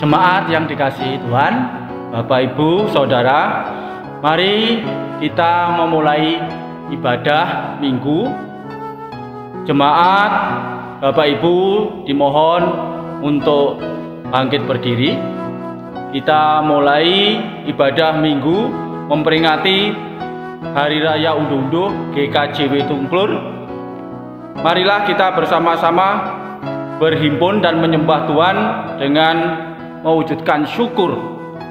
Jemaat yang dikasihi Tuhan, Bapak Ibu, Saudara, mari kita memulai ibadah Minggu. Jemaat, Bapak Ibu dimohon untuk bangkit berdiri. Kita mulai ibadah Minggu memperingati Hari Raya Unduh-Unduh GKJW Tungklur. Marilah kita bersama-sama berhimpun dan menyembah Tuhan dengan mewujudkan syukur.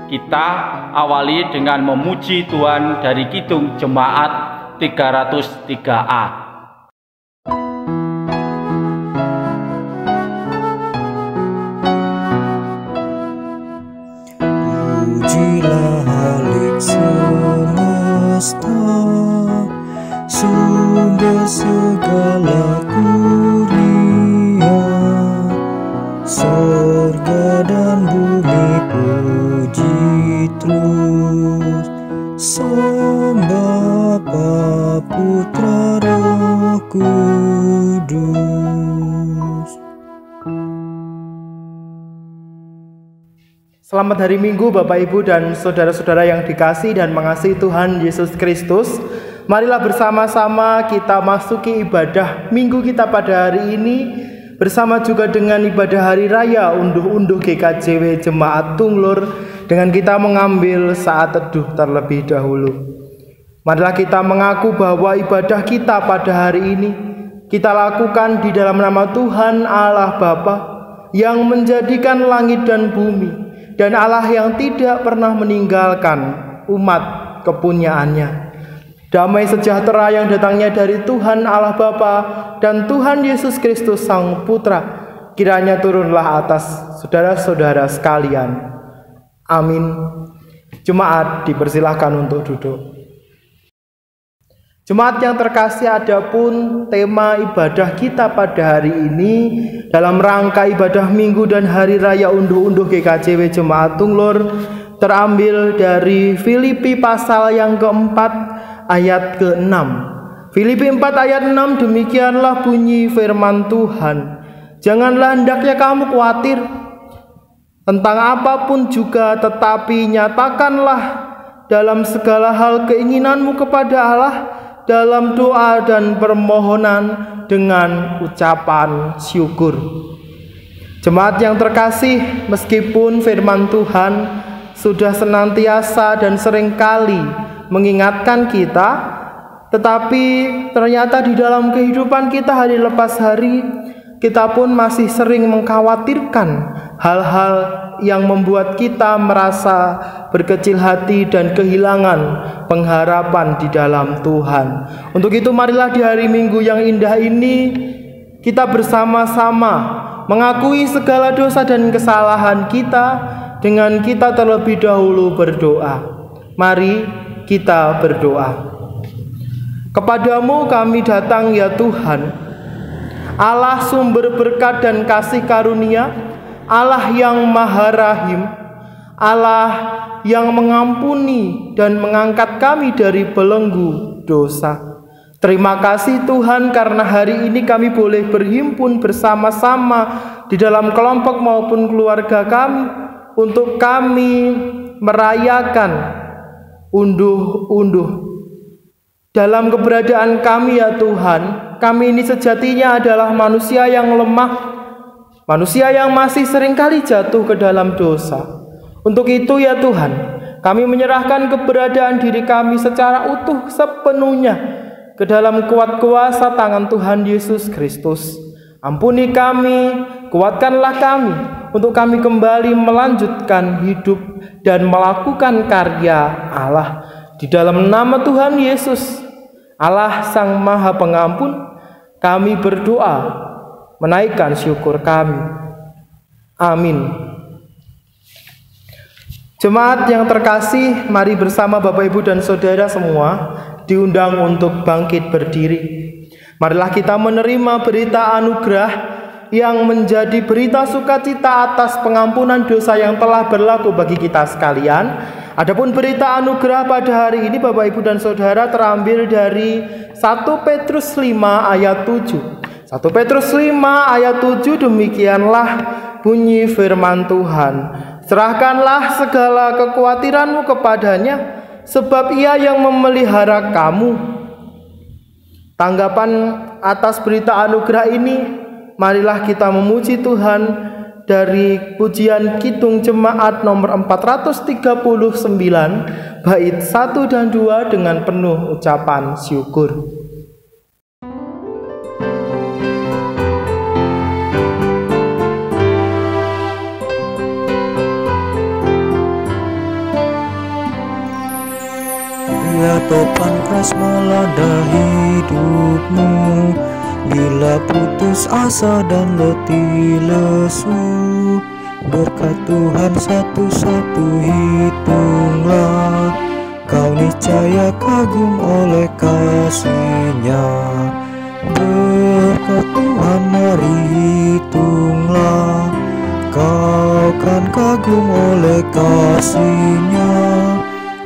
Kita awali dengan memuji Tuhan dari Kidung Jemaat 303A. Pujilah Halik semesta, sumber segala kurnia, surga dan bumi puji terus, Sang Bapa Putra Roh Kudus. Selamat hari Minggu Bapak Ibu dan saudara-saudara yang dikasihi dan mengasihi Tuhan Yesus Kristus. Marilah bersama-sama kita masuki ibadah Minggu kita pada hari ini, bersama juga dengan ibadah Hari Raya Unduh-Unduh GKJW Jemaat Tunglur, dengan kita mengambil saat teduh terlebih dahulu. Marilah kita mengaku bahwa ibadah kita pada hari ini kita lakukan di dalam nama Tuhan Allah Bapa yang menjadikan langit dan bumi, dan Allah yang tidak pernah meninggalkan umat kepunyaannya. Damai sejahtera yang datangnya dari Tuhan Allah Bapa dan Tuhan Yesus Kristus Sang Putra kiranya turunlah atas saudara-saudara sekalian. Amin. Jemaat dipersilahkan untuk duduk. Jemaat yang terkasih, adapun tema ibadah kita pada hari ini dalam rangka ibadah Minggu dan Hari Raya Unduh-Unduh GKJW Jemaat Tunglur terambil dari Filipi pasal yang keempat ayat ke-6. Filipi 4 ayat 6, demikianlah bunyi firman Tuhan. Janganlah hendaknya kamu khawatir tentang apapun juga, tetapi nyatakanlah dalam segala hal keinginanmu kepada Allah dalam doa dan permohonan dengan ucapan syukur. Jemaat yang terkasih, meskipun firman Tuhan sudah senantiasa dan seringkali mengingatkan kita, tetapi ternyata di dalam kehidupan kita hari lepas hari, kita pun masih sering mengkhawatirkan hal-hal yang membuat kita merasa berkecil hati dan kehilangan pengharapan di dalam Tuhan. Untuk itu marilah di hari Minggu yang indah ini kita bersama-sama mengakui segala dosa dan kesalahan kita dengan kita terlebih dahulu berdoa. Mari kita berdoa. Kepadamu kami datang ya Tuhan, Allah sumber berkat dan kasih karunia, Allah yang maha rahim, Allah yang mengampuni dan mengangkat kami dari belenggu dosa. Terima kasih Tuhan karena hari ini kami boleh berhimpun bersama-sama di dalam kelompok maupun keluarga kami untuk kami merayakan unduh-unduh. Dalam keberadaan kami ya Tuhan, kami ini sejatinya adalah manusia yang lemah, manusia yang masih seringkali jatuh ke dalam dosa. Untuk itu ya Tuhan, kami menyerahkan keberadaan diri kami secara utuh sepenuhnya ke dalam kuat kuasa tangan Tuhan Yesus Kristus. Ampuni kami, kuatkanlah kami, untuk kami kembali melanjutkan hidup dan melakukan karya Allah. Di dalam nama Tuhan Yesus, Allah Sang Maha Pengampun, kami berdoa, menaikkan syukur kami. Amin. Jemaat yang terkasih, mari bersama Bapak Ibu dan Saudara semua diundang untuk bangkit berdiri. Marilah kita menerima berita anugerah yang menjadi berita sukacita atas pengampunan dosa yang telah berlaku bagi kita sekalian. Adapun berita anugerah pada hari ini Bapak Ibu dan Saudara terambil dari 1 Petrus 5 ayat 7. 1 Petrus 5 ayat 7, demikianlah bunyi firman Tuhan. Serahkanlah segala kekhawatiranmu kepadanya, sebab Ia yang memelihara kamu. Tanggapan atas berita anugerah ini, marilah kita memuji Tuhan dari pujian Kidung Jemaat nomor 439, bait 1 dan 2 dengan penuh ucapan syukur. Bila topan keras melanda hidupmu, bila putus asa dan letih lesu, berkat Tuhan satu-satu hitunglah, kau niscaya kagum oleh kasih-Nya. Berkat Tuhan mari hitunglah, kau kan kagum oleh kasih-Nya.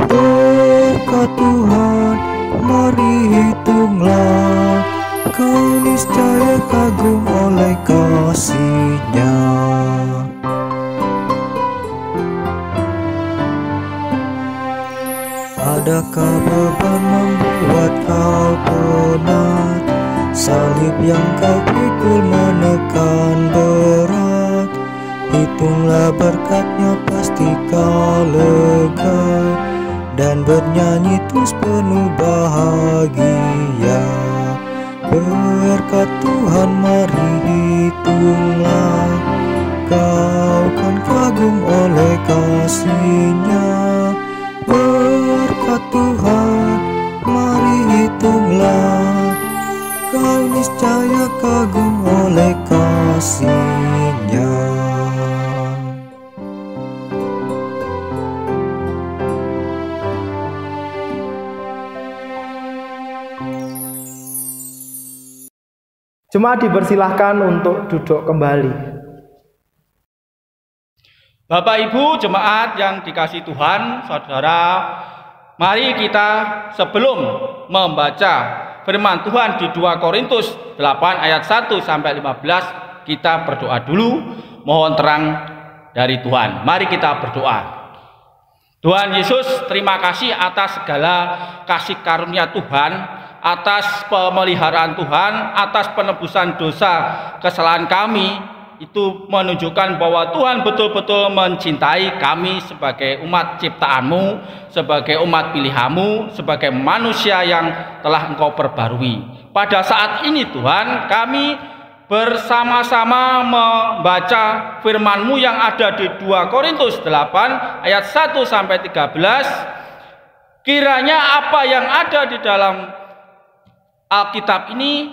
Berkat Tuhan mari hitunglah, kau niscaya kagum oleh kasih-Nya. Adakah beban membuat kau penat? Salib yang kau pikul menekan berat. Hitunglah berkat-Nya pasti kau lega, dan bernyanyi terus penuh bahagia. Berkat Tuhan mari hitunglah, kau kan kagum oleh kasih-Nya. Berkat Tuhan mari hitunglah, kau niscaya kagum oleh kasih-Nya. Jemaat dipersilahkan untuk duduk kembali. Bapak Ibu jemaat yang dikasihi Tuhan, saudara, mari kita sebelum membaca firman Tuhan di 2 Korintus 8 ayat 1 sampai 15, kita berdoa dulu, mohon terang dari Tuhan. Mari kita berdoa. Tuhan Yesus, terima kasih atas segala kasih karunia Tuhan, atas pemeliharaan Tuhan, atas penebusan dosa kesalahan kami. Itu menunjukkan bahwa Tuhan betul-betul mencintai kami sebagai umat ciptaan-Mu, sebagai umat pilihan-Mu, sebagai manusia yang telah Engkau perbarui. Pada saat ini Tuhan, kami bersama-sama membaca firman-Mu yang ada di 2 Korintus 8 ayat 1 sampai 13. Kiranya apa yang ada di dalam Alkitab ini,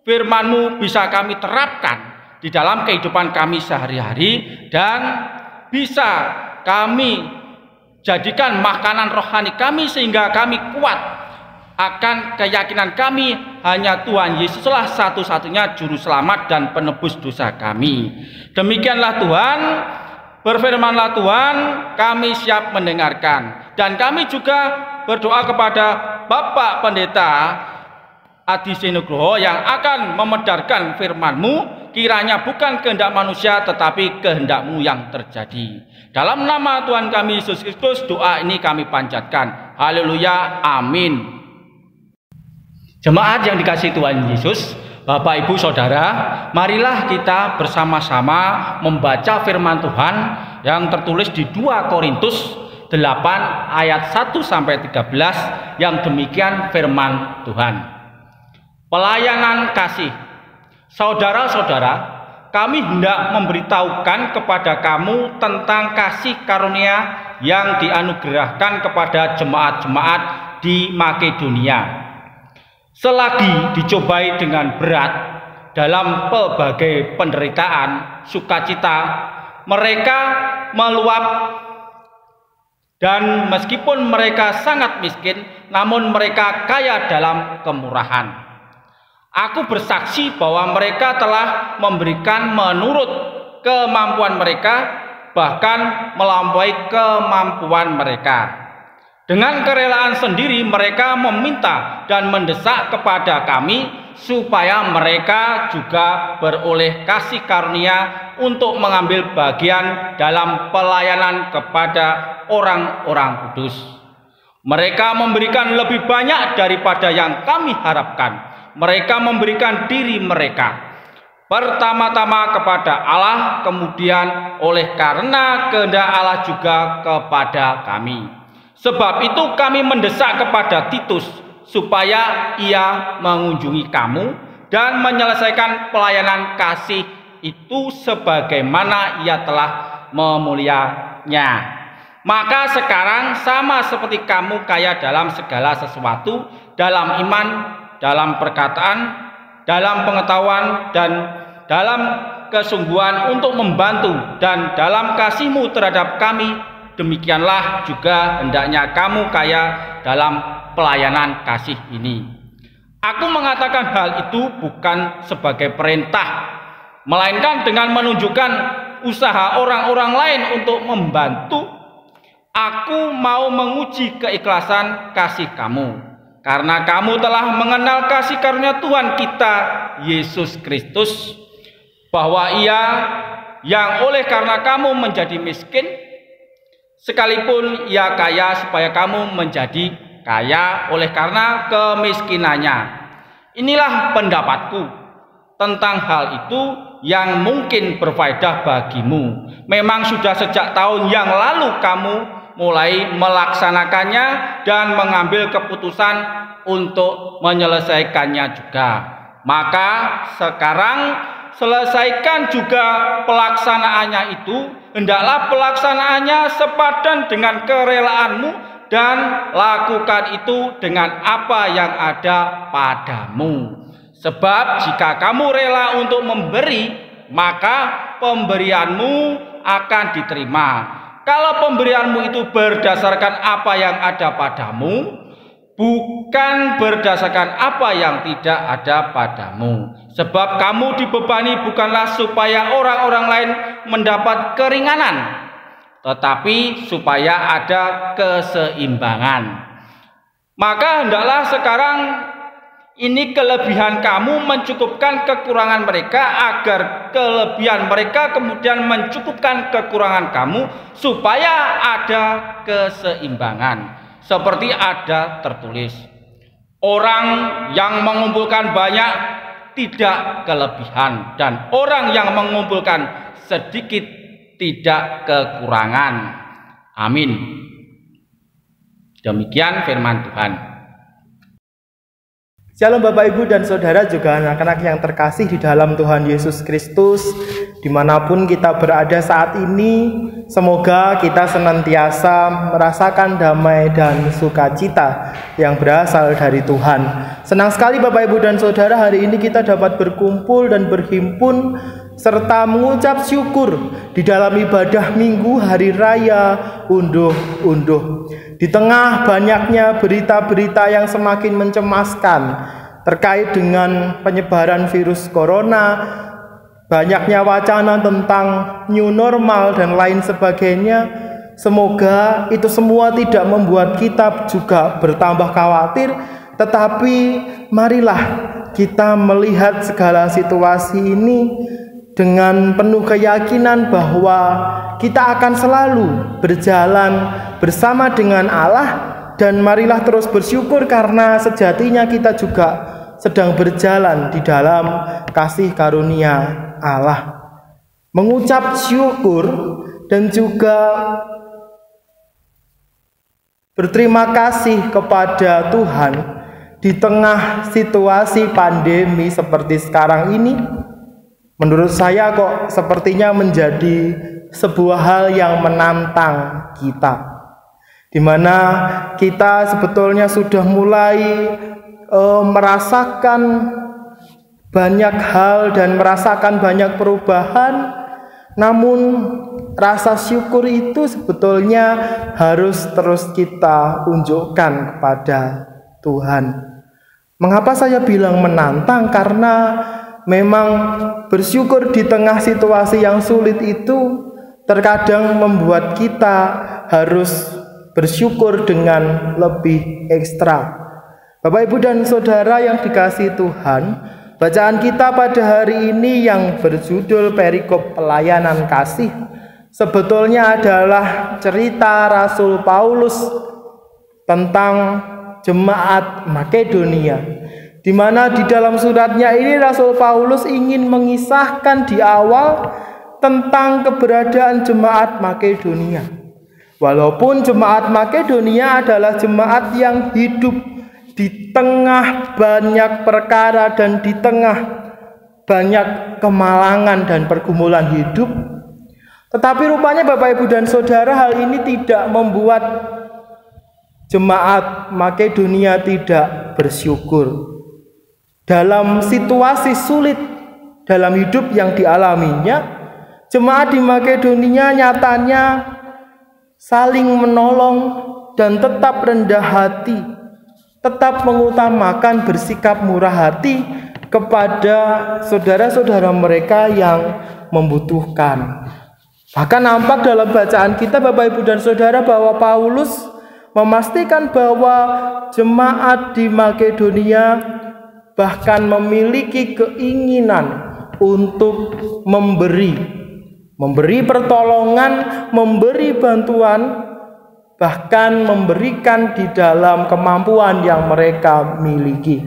firman-Mu bisa kami terapkan di dalam kehidupan kami sehari-hari, dan bisa kami jadikan makanan rohani kami sehingga kami kuat akan keyakinan kami hanya Tuhan Yesuslah satu-satunya juru selamat dan penebus dosa kami. Demikianlah Tuhan, berfirmanlah Tuhan, kami siap mendengarkan. Dan kami juga berdoa kepada Bapak Pendeta Adi Sinugroho yang akan memedarkan firman-Mu, kiranya bukan kehendak manusia tetapi kehendak-Mu yang terjadi. Dalam nama Tuhan kami Yesus Kristus, doa ini kami panjatkan. Haleluya, amin. Jemaat yang dikasihi Tuhan Yesus, Bapak Ibu Saudara, marilah kita bersama-sama membaca firman Tuhan yang tertulis di 2 Korintus 8 ayat 1 sampai 13, yang demikian firman Tuhan. Pelayanan kasih. Saudara-saudara, kami hendak memberitahukan kepada kamu tentang kasih karunia yang dianugerahkan kepada jemaat-jemaat di Makedonia. Selagi dicobai dengan berat dalam pelbagai penderitaan, sukacita, mereka meluap, dan meskipun mereka sangat miskin, namun mereka kaya dalam kemurahan. Aku bersaksi bahwa mereka telah memberikan menurut kemampuan mereka, bahkan melampaui kemampuan mereka. Dengan kerelaan sendiri mereka meminta dan mendesak kepada kami supaya mereka juga beroleh kasih karunia untuk mengambil bagian dalam pelayanan kepada orang-orang kudus. Mereka memberikan lebih banyak daripada yang kami harapkan. Mereka memberikan diri mereka pertama-tama kepada Allah, kemudian oleh karena kehendak Allah juga kepada kami. Sebab itu kami mendesak kepada Titus supaya ia mengunjungi kamu dan menyelesaikan pelayanan kasih itu sebagaimana ia telah memulianya. Maka sekarang sama seperti kamu kaya dalam segala sesuatu, dalam iman, dalam perkataan, dalam pengetahuan, dan dalam kesungguhan untuk membantu, dan dalam kasihmu terhadap kami, demikianlah juga hendaknya kamu kaya dalam pelayanan kasih ini. Aku mengatakan hal itu bukan sebagai perintah, melainkan dengan menunjukkan usaha orang-orang lain untuk membantu. Aku mau menguji keikhlasan kasih kamu, karena kamu telah mengenal kasih karunia Tuhan kita Yesus Kristus, bahwa Ia yang oleh karena kamu menjadi miskin, sekalipun Ia kaya supaya kamu menjadi kaya oleh karena kemiskinannya. Inilah pendapatku tentang hal itu yang mungkin berfaedah bagimu. Memang sudah sejak tahun yang lalu kamu mulai melaksanakannya dan mengambil keputusan untuk menyelesaikannya juga. Maka sekarang selesaikan juga pelaksanaannya itu. Hendaklah pelaksanaannya sepadan dengan kerelaanmu, dan lakukan itu dengan apa yang ada padamu. Sebab jika kamu rela untuk memberi, maka pemberianmu akan diterima. Kalau pemberianmu itu berdasarkan apa yang ada padamu, bukan berdasarkan apa yang tidak ada padamu. Sebab kamu dibebani bukanlah supaya orang-orang lain mendapat keringanan, tetapi supaya ada keseimbangan. Maka hendaklah sekarang ini kelebihan kamu mencukupkan kekurangan mereka, agar kelebihan mereka kemudian mencukupkan kekurangan kamu, supaya ada keseimbangan. Seperti ada tertulis, orang yang mengumpulkan banyak tidak kelebihan, dan orang yang mengumpulkan sedikit tidak kekurangan. Amin. Demikian firman Tuhan. Shalom Bapak Ibu dan Saudara, juga anak-anak yang terkasih di dalam Tuhan Yesus Kristus. Dimanapun kita berada saat ini, semoga kita senantiasa merasakan damai dan sukacita yang berasal dari Tuhan. Senang sekali Bapak Ibu dan Saudara, hari ini kita dapat berkumpul dan berhimpun serta mengucap syukur di dalam ibadah Minggu Hari Raya Unduh-Unduh. Di tengah banyaknya berita-berita yang semakin mencemaskan terkait dengan penyebaran virus corona, banyaknya wacana tentang new normal dan lain sebagainya, semoga itu semua tidak membuat kita juga bertambah khawatir, tetapi marilah kita melihat segala situasi ini dengan penuh keyakinan bahwa kita akan selalu berjalan bersama dengan Allah, dan marilah terus bersyukur karena sejatinya kita juga sedang berjalan di dalam kasih karunia Allah. Mengucap syukur dan juga berterima kasih kepada Tuhan di tengah situasi pandemi seperti sekarang ini, menurut saya kok sepertinya menjadi sebuah hal yang menantang kita, di mana kita sebetulnya sudah mulai merasakan banyak hal dan merasakan banyak perubahan, namun rasa syukur itu sebetulnya harus terus kita unjukkan kepada Tuhan. Mengapa saya bilang menantang? Karena memang bersyukur di tengah situasi yang sulit itu terkadang membuat kita harus bersyukur dengan lebih ekstra. Bapak, Ibu, dan Saudara yang dikasihi Tuhan, bacaan kita pada hari ini yang berjudul Perikop Pelayanan Kasih sebetulnya adalah cerita Rasul Paulus tentang jemaat Makedonia, di mana di dalam suratnya ini Rasul Paulus ingin mengisahkan di awal tentang keberadaan jemaat Makedonia. Walaupun jemaat Makedonia adalah jemaat yang hidup di tengah banyak perkara dan di tengah banyak kemalangan dan pergumulan hidup, tetapi rupanya Bapak, Ibu, dan Saudara, hal ini tidak membuat jemaat Makedonia tidak bersyukur. Dalam situasi sulit dalam hidup yang dialaminya, jemaat di Makedonia nyatanya saling menolong dan tetap rendah hati, tetap mengutamakan bersikap murah hati kepada saudara-saudara mereka yang membutuhkan. Bahkan nampak dalam bacaan kita, Bapak, Ibu, dan Saudara, bahwa Paulus memastikan bahwa jemaat di Makedonia bahkan memiliki keinginan untuk memberi pertolongan, memberi bantuan, bahkan memberikan di dalam kemampuan yang mereka miliki.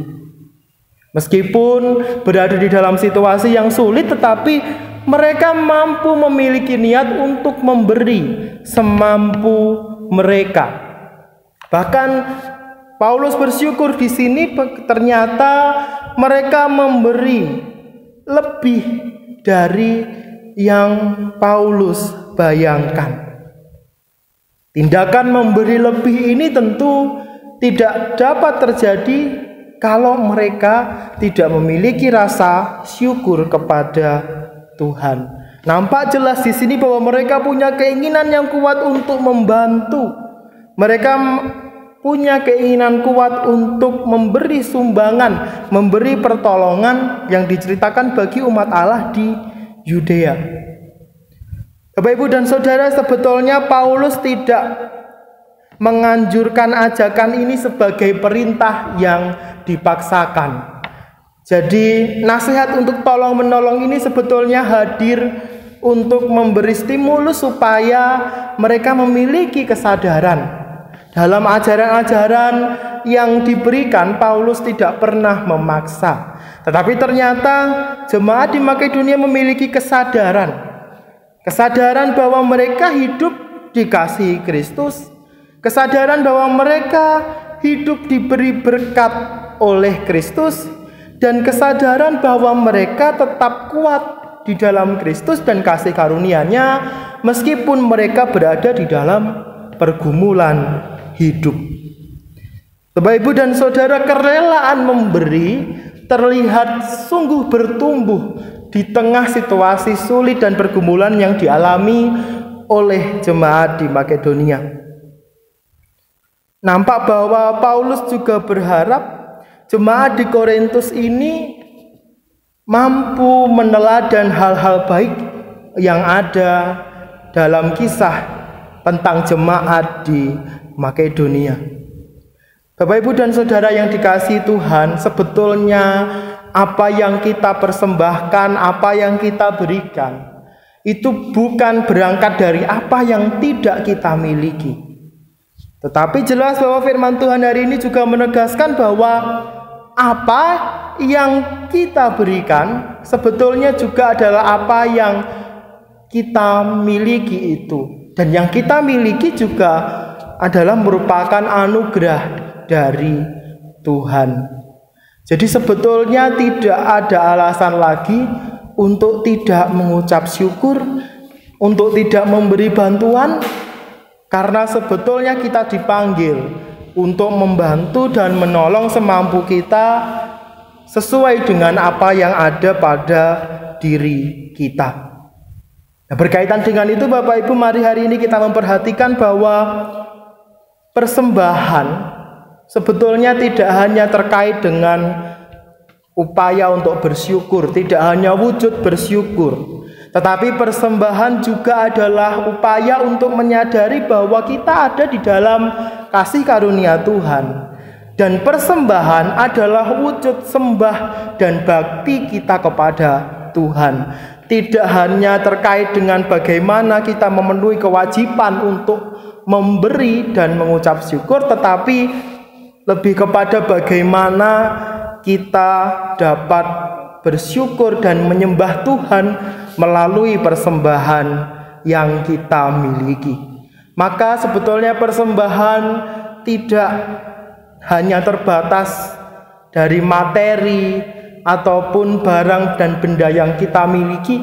Meskipun berada di dalam situasi yang sulit, tetapi mereka mampu memiliki niat untuk memberi semampu mereka. Bahkan Paulus bersyukur di sini ternyata mereka memberi lebih dari yang Paulus bayangkan. Tindakan memberi lebih ini tentu tidak dapat terjadi kalau mereka tidak memiliki rasa syukur kepada Tuhan. Nampak jelas di sini bahwa mereka punya keinginan yang kuat untuk membantu. Mereka punya keinginan kuat untuk memberi sumbangan, memberi pertolongan yang diceritakan bagi umat Allah di Yudea. Bapak, Ibu, dan Saudara, sebetulnya Paulus tidak menganjurkan ajakan ini sebagai perintah yang dipaksakan. Jadi nasihat untuk tolong menolong ini sebetulnya hadir untuk memberi stimulus supaya mereka memiliki kesadaran. Dalam ajaran-ajaran yang diberikan, Paulus tidak pernah memaksa. Tetapi ternyata jemaat di Makedonia memiliki kesadaran bahwa mereka hidup dikasihi Kristus, kesadaran bahwa mereka hidup diberi berkat oleh Kristus, dan kesadaran bahwa mereka tetap kuat di dalam Kristus dan kasih karunia-Nya meskipun mereka berada di dalam pergumulan hidup. Bapak, Ibu, dan Saudara, kerelaan memberi terlihat sungguh bertumbuh di tengah situasi sulit dan pergumulan yang dialami oleh jemaat di Makedonia. Nampak bahwa Paulus juga berharap jemaat di Korintus ini mampu meneladan hal-hal baik yang ada dalam kisah tentang jemaat di Makedonia. Bapak, Ibu, dan Saudara yang dikasihi Tuhan, sebetulnya apa yang kita persembahkan, apa yang kita berikan, itu bukan berangkat dari apa yang tidak kita miliki. Tetapi jelas bahwa firman Tuhan hari ini juga menegaskan bahwa apa yang kita berikan sebetulnya juga adalah apa yang kita miliki itu. Dan yang kita miliki juga adalah merupakan anugerah dari Tuhan. Jadi sebetulnya tidak ada alasan lagi untuk tidak mengucap syukur, untuk tidak memberi bantuan, karena sebetulnya kita dipanggil untuk membantu dan menolong semampu kita sesuai dengan apa yang ada pada diri kita. Nah, berkaitan dengan itu, Bapak, Ibu, mari hari ini kita memperhatikan bahwa persembahan sebetulnya tidak hanya terkait dengan upaya untuk bersyukur, tidak hanya wujud bersyukur, tetapi persembahan juga adalah upaya untuk menyadari bahwa kita ada di dalam kasih karunia Tuhan. Dan persembahan adalah wujud sembah dan bakti kita kepada Tuhan. Tidak hanya terkait dengan bagaimana kita memenuhi kewajiban untuk memberi dan mengucap syukur, tetapi lebih kepada bagaimana kita dapat bersyukur dan menyembah Tuhan melalui persembahan yang kita miliki. Maka sebetulnya persembahan tidak hanya terbatas dari materi ataupun barang dan benda yang kita miliki,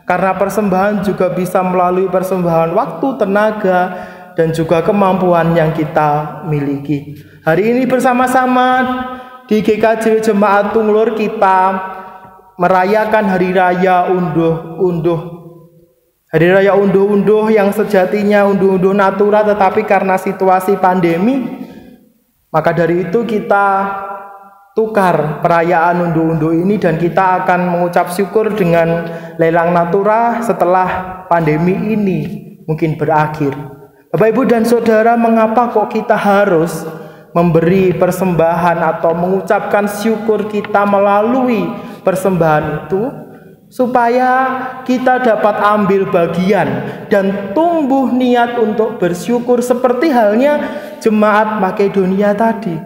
karena persembahan juga bisa melalui persembahan waktu, tenaga, dan juga kemampuan yang kita miliki. Hari ini bersama-sama di GKJ Jemaat Tunglur kita merayakan Hari Raya Unduh-Unduh. Hari Raya Unduh-Unduh yang sejatinya unduh-unduh natura, tetapi karena situasi pandemi, maka dari itu kita tukar perayaan unduh-unduh ini dan kita akan mengucap syukur dengan lelang natura setelah pandemi ini mungkin berakhir. Bapak, Ibu, dan Saudara, mengapa kok kita harus memberi persembahan atau mengucapkan syukur kita melalui persembahan itu? Supaya kita dapat ambil bagian dan tumbuh niat untuk bersyukur seperti halnya jemaat Makedonia tadi.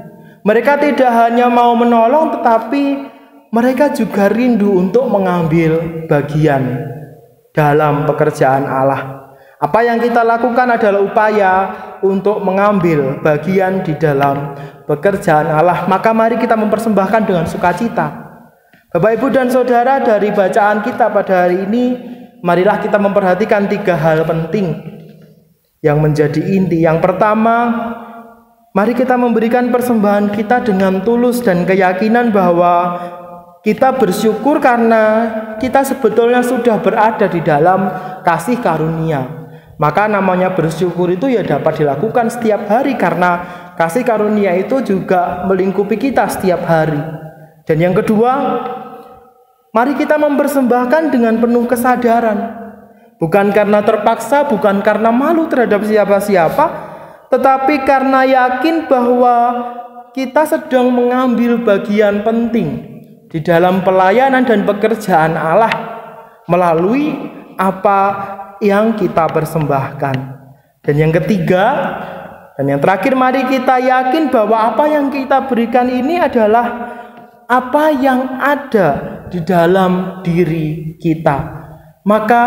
Mereka tidak hanya mau menolong, tetapi mereka juga rindu untuk mengambil bagian dalam pekerjaan Allah. Apa yang kita lakukan adalah upaya untuk mengambil bagian di dalam pekerjaan Allah. Maka mari kita mempersembahkan dengan sukacita. Bapak, Ibu, dan Saudara, dari bacaan kita pada hari ini, marilah kita memperhatikan 3 hal penting yang menjadi inti. Yang pertama, mari kita memberikan persembahan kita dengan tulus dan keyakinan bahwa kita bersyukur karena kita sebetulnya sudah berada di dalam kasih karunia. Maka namanya bersyukur itu ya dapat dilakukan setiap hari, karena kasih karunia itu juga melingkupi kita setiap hari. Dan yang kedua, mari kita mempersembahkan dengan penuh kesadaran. Bukan karena terpaksa, bukan karena malu terhadap siapa-siapa, tetapi karena yakin bahwa kita sedang mengambil bagian penting di dalam pelayanan dan pekerjaan Allah melalui apa yang kita persembahkan. Dan yang ketiga dan yang terakhir, mari kita yakin bahwa apa yang kita berikan ini adalah apa yang ada di dalam diri kita. Maka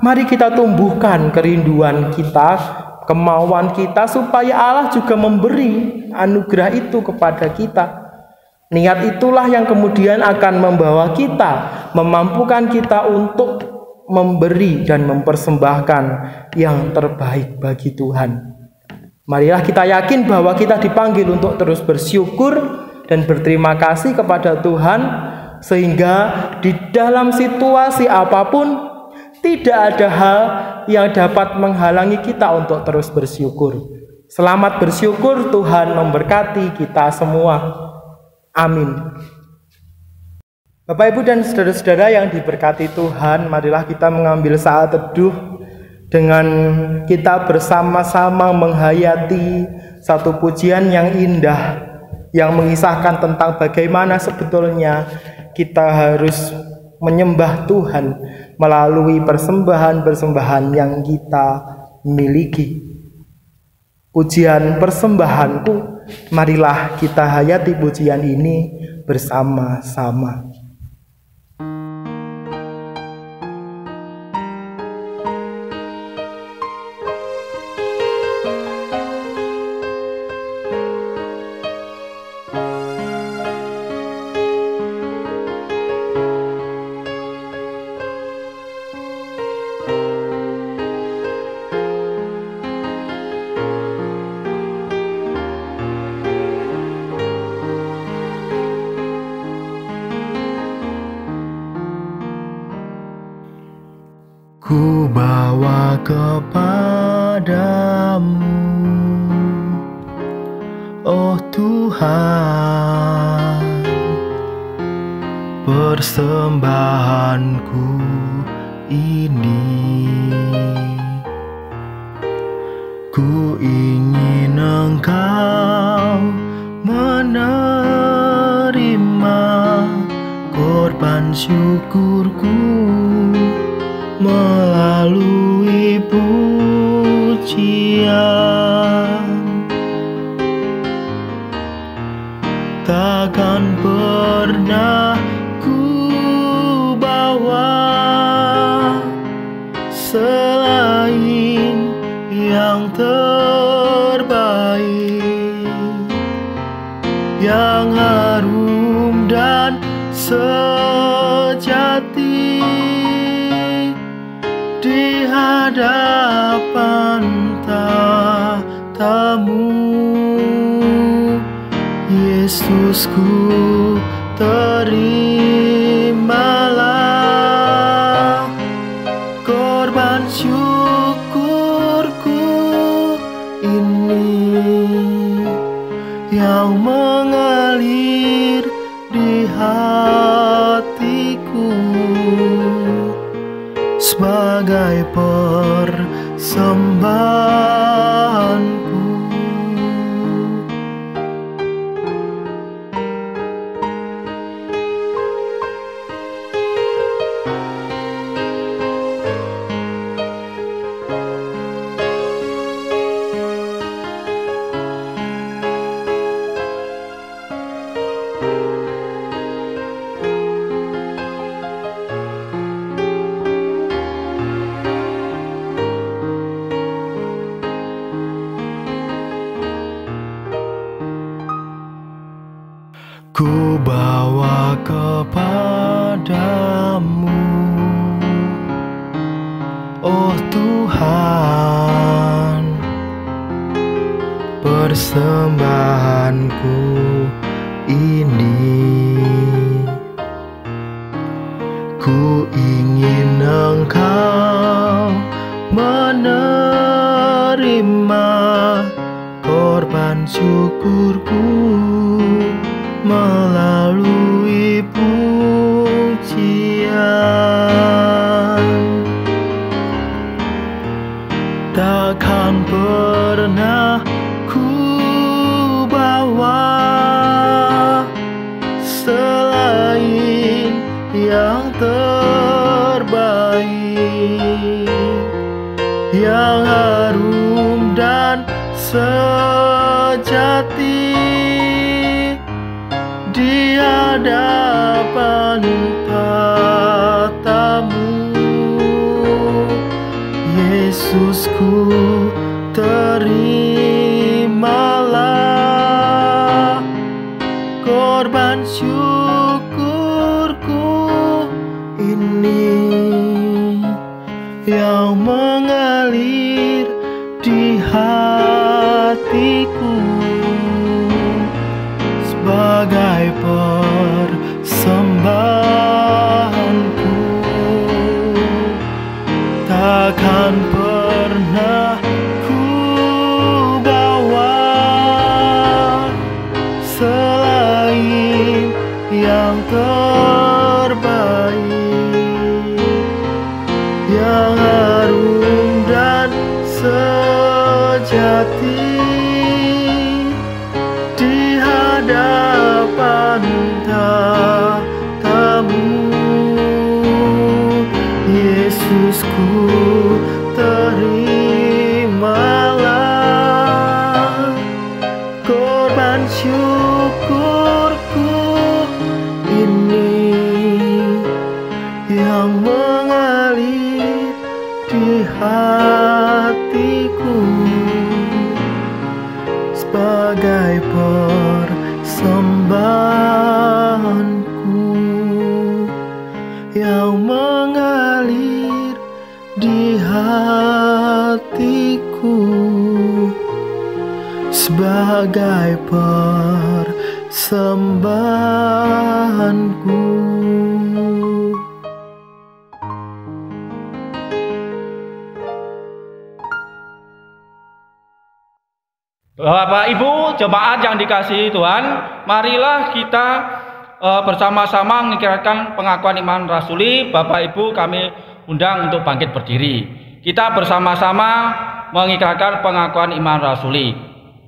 mari kita tumbuhkan kerinduan kita, kemauan kita, supaya Allah juga memberi anugerah itu kepada kita. Niat itulah yang kemudian akan membawa kita, memampukan kita untuk memberi dan mempersembahkan yang terbaik bagi Tuhan. Marilah kita yakin bahwa kita dipanggil untuk terus bersyukur dan berterima kasih kepada Tuhan, sehingga di dalam situasi apapun tidak ada hal yang dapat menghalangi kita untuk terus bersyukur. Selamat bersyukur, Tuhan memberkati kita semua. Amin. Bapak, Ibu, dan saudara-saudara yang diberkati Tuhan, marilah kita mengambil saat teduh dengan kita bersama-sama menghayati satu pujian yang indah yang mengisahkan tentang bagaimana sebetulnya kita harus menyembah Tuhan melalui persembahan-persembahan yang kita miliki. Pujian persembahanku, marilah kita hayati pujian ini bersama-sama. Ku bawa kepadamu, oh Tuhan, persembahanku ini. Ku ingin Engkau menerima korban syukurku melalui pujian. Takkan pernah ku bawa selain yang terbaik, yang harum dan sejati di hadapan tatamu. Yesusku, terimalah korban syukurku ini yang mengalir di hatiku sebagai persembahanku. Ku bawa kepadamu, oh Tuhan, persembahanku ini. Ku ingin Engkau menerima korban syukurku melalui pujian. Takkan pernah ku bawa selain yang terbaik, yang harum dan sejati di hadapan tatamu. Yesusku, terimalah korban syukurku ini yang mengalir di hatiku sebagai persembahanku. Takkan pernah ku bawa selain yang terbaik, yang harum dan sejati di hadapan tatamu. Yesusku, terimalah korban syukurku ini yang mengalir di hatiku sebagai persembahanku yang mengalir di hatiku sebagai persembahanku. Bapak Ibu jemaat yang dikasihi Tuhan, marilah kita bersama-sama mengikrarkan pengakuan iman rasuli. Bapak Ibu kami undang untuk bangkit berdiri. Kita bersama-sama mengikrarkan pengakuan iman rasuli.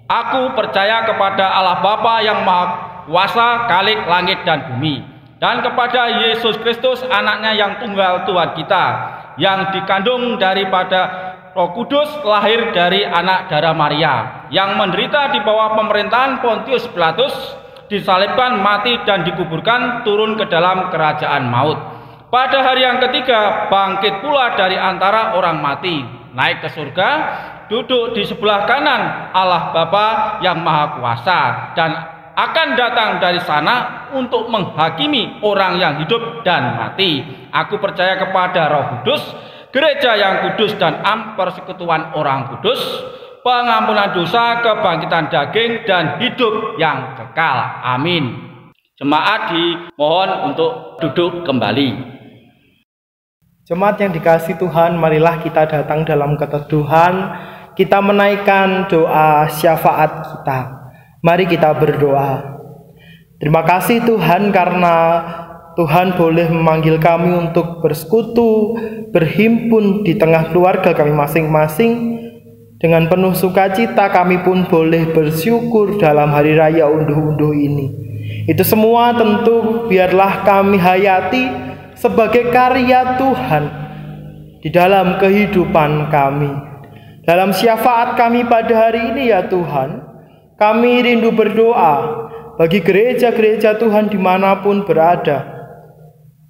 Aku percaya kepada Allah Bapa yang Maha Kuasa, Khalik langit dan bumi, dan kepada Yesus Kristus, anaknya yang tunggal Tuhan kita, yang dikandung daripada Roh Kudus, lahir dari anak darah Maria, yang menderita di bawah pemerintahan Pontius Pilatus, disalibkan, mati, dan dikuburkan, turun ke dalam kerajaan maut. Pada hari yang ketiga bangkit pula dari antara orang mati, naik ke surga, duduk di sebelah kanan Allah Bapa yang Maha Kuasa, dan akan datang dari sana untuk menghakimi orang yang hidup dan mati. Aku percaya kepada Roh Kudus, gereja yang kudus dan persekutuan orang kudus, pengampunan dosa, kebangkitan daging, dan hidup yang kekal. Amin. Jemaat dimohon untuk duduk kembali. Jemaat yang dikasihi Tuhan, marilah kita datang dalam keteduhan, kita menaikkan doa syafaat kita. Mari kita berdoa. Terima kasih Tuhan karena Tuhan boleh memanggil kami untuk bersekutu, berhimpun di tengah keluarga kami masing-masing. Dengan penuh sukacita kami pun boleh bersyukur dalam hari raya unduh-unduh ini. Itu semua tentu biarlah kami hayati sebagai karya Tuhan di dalam kehidupan kami. Dalam syafaat kami pada hari ini ya Tuhan, kami rindu berdoa bagi gereja-gereja Tuhan dimanapun berada.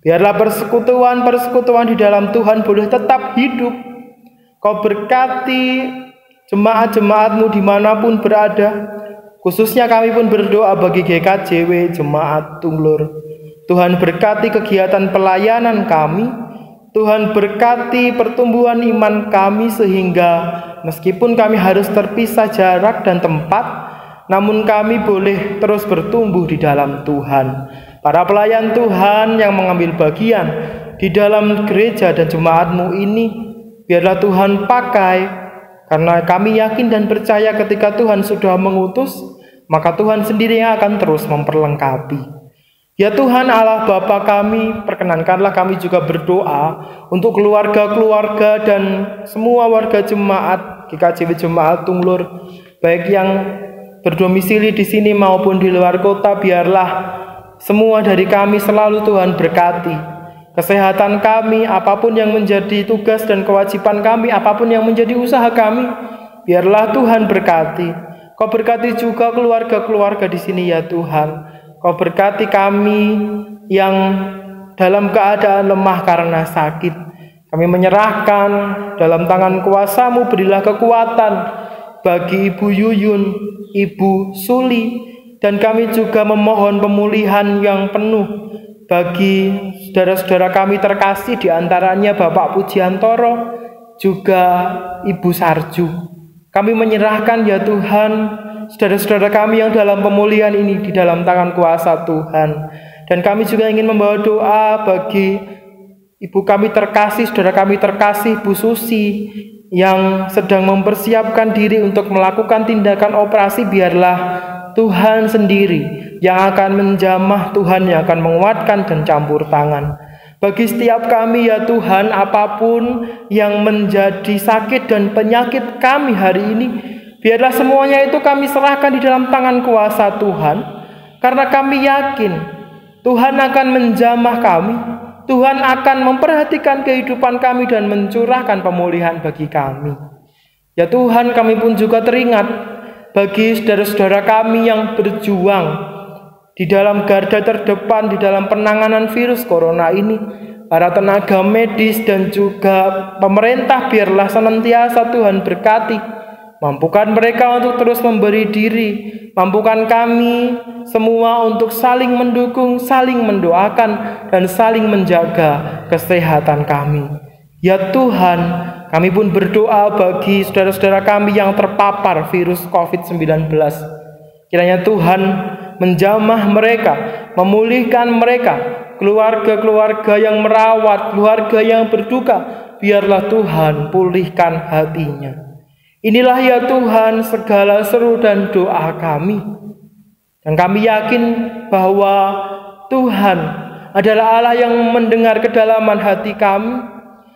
Biarlah persekutuan-persekutuan di dalam Tuhan boleh tetap hidup. Kau berkati jemaat-jemaat-Mu dimanapun berada. Khususnya kami pun berdoa bagi GKJW Jemaat Tunglur. Tuhan berkati kegiatan pelayanan kami. Tuhan berkati pertumbuhan iman kami sehingga meskipun kami harus terpisah jarak dan tempat, namun kami boleh terus bertumbuh di dalam Tuhan. Para pelayan Tuhan yang mengambil bagian di dalam gereja dan jemaat-Mu ini, biarlah Tuhan pakai, karena kami yakin dan percaya ketika Tuhan sudah mengutus, maka Tuhan sendiri yang akan terus memperlengkapi. Ya Tuhan Allah Bapa kami, perkenankanlah kami juga berdoa untuk keluarga-keluarga dan semua warga jemaat GKJW Jemaat Tunglur, baik yang berdomisili di sini maupun di luar kota. Biarlah semua dari kami selalu Tuhan berkati. Kesehatan kami, apapun yang menjadi tugas dan kewajiban kami, apapun yang menjadi usaha kami, biarlah Tuhan berkati. Kau berkati juga keluarga-keluarga di sini ya Tuhan. Kau berkati kami yang dalam keadaan lemah karena sakit. Kami menyerahkan dalam tangan kuasa-Mu, berilah kekuatan bagi Ibu Yuyun, Ibu Suli, dan kami juga memohon pemulihan yang penuh bagi saudara-saudara kami terkasih, di antaranya Bapak Pujiantoro, juga Ibu Sarju. Kami menyerahkan ya Tuhan saudara-saudara kami yang dalam pemulihan ini di dalam tangan kuasa Tuhan. Dan kami juga ingin membawa doa bagi ibu kami terkasih, saudara kami terkasih Bu Susi, yang sedang mempersiapkan diri untuk melakukan tindakan operasi. Biarlah Tuhan sendiri yang akan menjamah, Tuhan yang akan menguatkan dan campur tangan. Bagi setiap kami ya Tuhan, apapun yang menjadi sakit dan penyakit kami hari ini, biarlah semuanya itu kami serahkan di dalam tangan kuasa Tuhan. Karena kami yakin Tuhan akan menjamah kami, Tuhan akan memperhatikan kehidupan kami dan mencurahkan pemulihan bagi kami. Ya Tuhan, kami pun juga teringat bagi saudara-saudara kami yang berjuang di dalam garda terdepan di dalam penanganan virus corona ini. Para tenaga medis dan juga pemerintah, biarlah senantiasa Tuhan berkati. Mampukan mereka untuk terus memberi diri. Mampukan kami semua untuk saling mendukung, saling mendoakan, dan saling menjaga kesehatan kami. Ya Tuhan, kami pun berdoa bagi saudara-saudara kami yang terpapar virus COVID-19. Kiranya Tuhan menjamah mereka, memulihkan mereka, keluarga-keluarga yang merawat, keluarga yang berduka, biarlah Tuhan pulihkan hatinya. Inilah ya Tuhan segala seru dan doa kami. Dan kami yakin bahwa Tuhan adalah Allah yang mendengar kedalaman hati kami,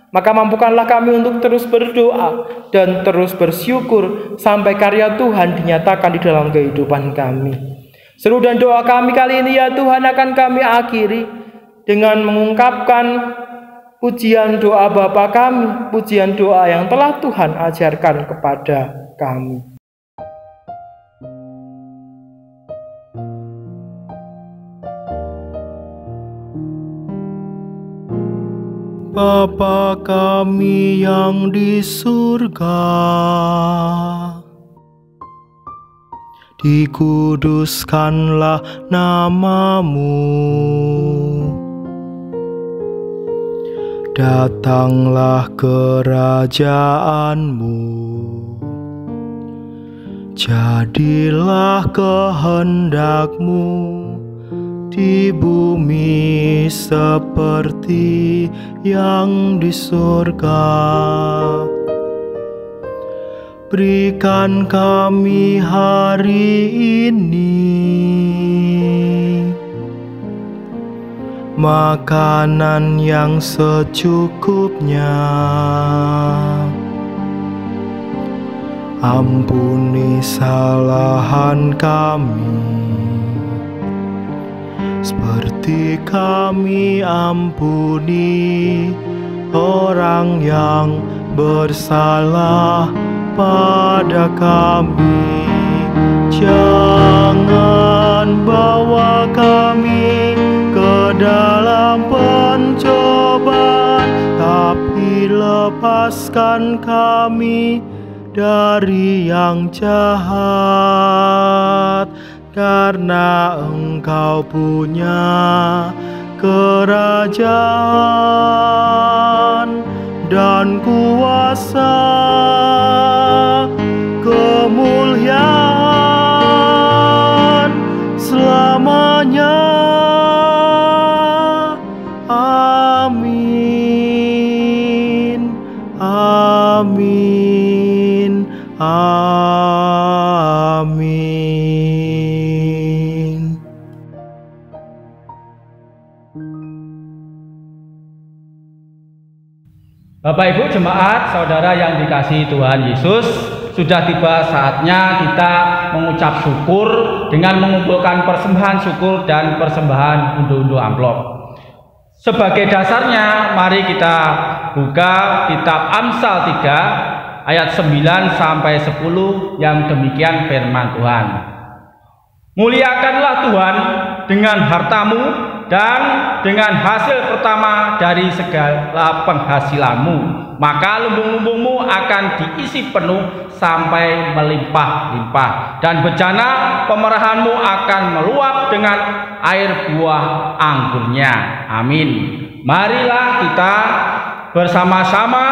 Maka mampukanlah kami untuk terus berdoa dan terus bersyukur sampai karya Tuhan dinyatakan di dalam kehidupan kami. Seru dan doa kami kali ini ya Tuhan akan kami akhiri dengan mengungkapkan pujian doa Bapa kami, pujian doa yang telah Tuhan ajarkan kepada kami. Bapa kami yang di surga, dikuduskanlah namamu, datanglah kerajaanmu, jadilah kehendakmu di bumi seperti yang di surga. Berikan kami hari ini makanan yang secukupnya. Ampuni kesalahan kami seperti kami ampuni orang yang bersalah pada kami. Jangan bawa kami ke dalam pencobaan, tapi lepaskan kami dari yang jahat. Karena Engkau punya kerajaan dan kuasa, kemuliaan selamanya. Amin, amin, amin. Bapak Ibu jemaat, saudara yang dikasihi Tuhan Yesus, sudah tiba saatnya kita mengucap syukur dengan mengumpulkan persembahan syukur dan persembahan unduh-unduh amplop. Sebagai dasarnya, mari kita buka kitab Amsal 3 ayat 9 sampai 10 yang demikian firman Tuhan. Muliakanlah Tuhan dengan hartamu dan dengan hasil pertama dari segala penghasilanmu, maka lumbung-lumbungmu akan diisi penuh sampai melimpah-limpah, dan bejana pemerahanmu akan meluap dengan air buah anggurnya. Amin. Marilah kita bersama-sama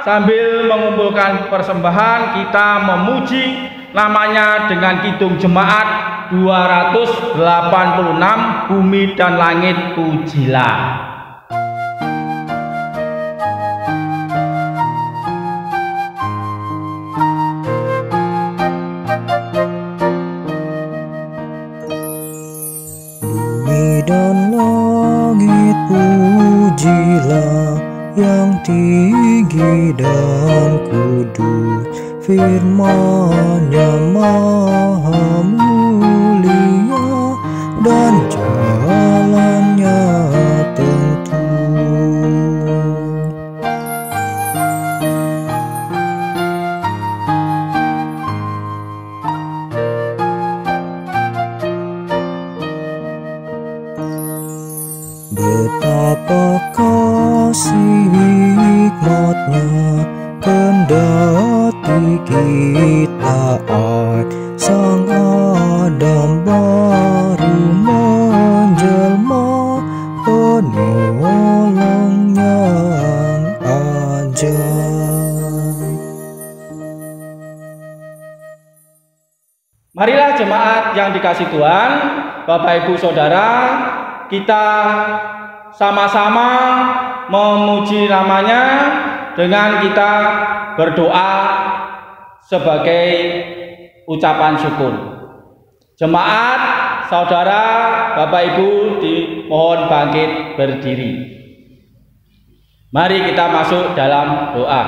sambil mengumpulkan persembahan, kita memuji namanya dengan kidung jemaat 286, bumi dan langit pujilah. Bumi dan langit pujilah, yang tinggi dan kudus, firman-Nya maha mulia dan jalan-Nya tentu. Betapa kasih hikmat-Nya, kendati kita Sang Adam baru menjelma, penolong yang ajaib. Marilah jemaat yang dikasihi Tuhan, Bapak Ibu Saudara, kita sama-sama memuji namanya dengan kita berdoa sebagai ucapan syukur. Jemaat, saudara, Bapak Ibu dimohon bangkit berdiri. Mari kita masuk dalam doa.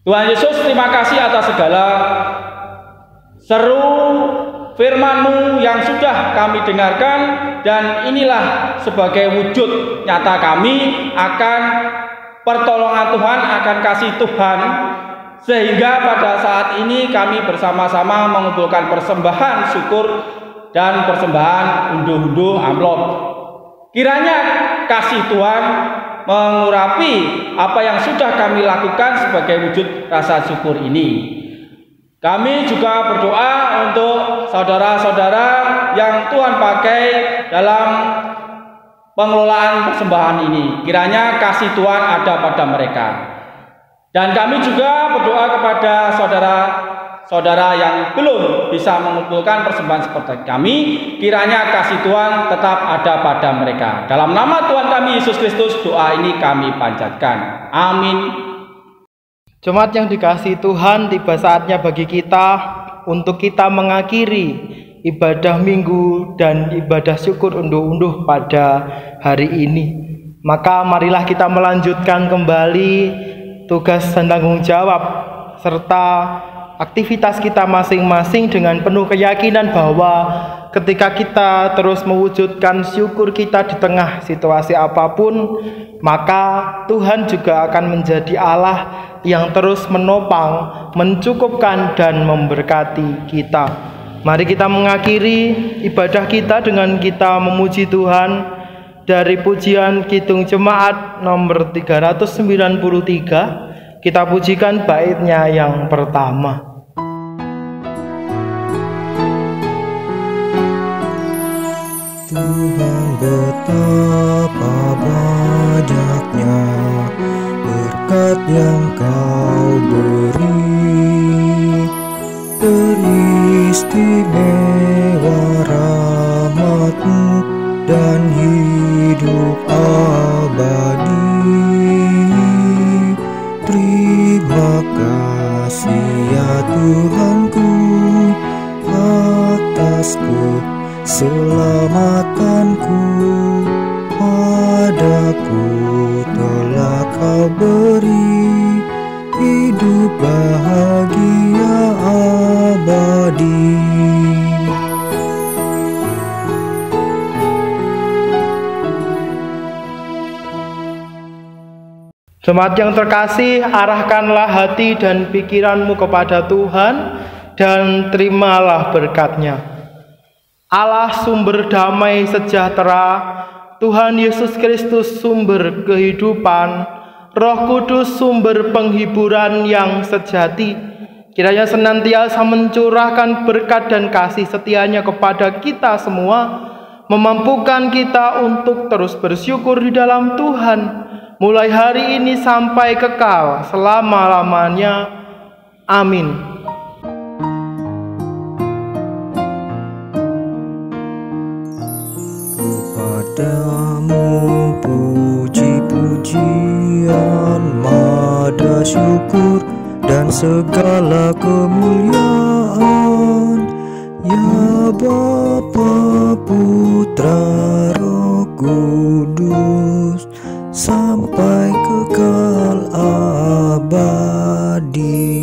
Tuhan Yesus, terima kasih atas segala seru firman-Mu yang sudah kami dengarkan, dan inilah sebagai wujud nyata kami akan pertolongan Tuhan, akan kasih Tuhan, sehingga pada saat ini kami bersama-sama mengumpulkan persembahan syukur dan persembahan unduh-unduh amplop. Kiranya kasih Tuhan mengurapi apa yang sudah kami lakukan sebagai wujud rasa syukur ini. Kami juga berdoa untuk saudara-saudara yang Tuhan pakai dalam pengelolaan persembahan ini. Kiranya kasih Tuhan ada pada mereka. Dan kami juga berdoa kepada saudara-saudara yang belum bisa mengumpulkan persembahan seperti kami. Kiranya kasih Tuhan tetap ada pada mereka. Dalam nama Tuhan kami Yesus Kristus, doa ini kami panjatkan. Amin. Jemaat yang dikasihi Tuhan, tiba saatnya bagi kita untuk kita mengakhiri ibadah minggu dan ibadah syukur unduh-unduh pada hari ini. Maka marilah kita melanjutkan kembali tugas dan tanggung jawab serta aktivitas kita masing-masing dengan penuh keyakinan bahwa ketika kita terus mewujudkan syukur kita di tengah situasi apapun, maka Tuhan juga akan menjadi Allah yang terus menopang, mencukupkan dan memberkati kita. Mari kita mengakhiri ibadah kita dengan kita memuji Tuhan dari pujian Kidung Jemaat nomor 393. Kita pujikan baitnya yang pertama. Tuhan betapa banyaknya berkat yang Kau beri, teristimewa rahmat-Mu dan hidup abadi. Terima kasih ya Tuhanku atas keselamatanku. Padaku telah Kau beri hidup bahagia abadi. Jemaat yang terkasih, arahkanlah hati dan pikiranmu kepada Tuhan dan terimalah berkat-Nya. Allah sumber damai sejahtera, Tuhan Yesus Kristus sumber kehidupan, Roh Kudus sumber penghiburan yang sejati, kiranya senantiasa mencurahkan berkat dan kasih setia-Nya kepada kita semua, memampukan kita untuk terus bersyukur di dalam Tuhan, mulai hari ini sampai kekal selama-lamanya. Amin. Kepadamu puji-pujian, mada syukur dan segala kemuliaan, ya Bapa, Putra, Roh Kudus, sampai kekal abadi.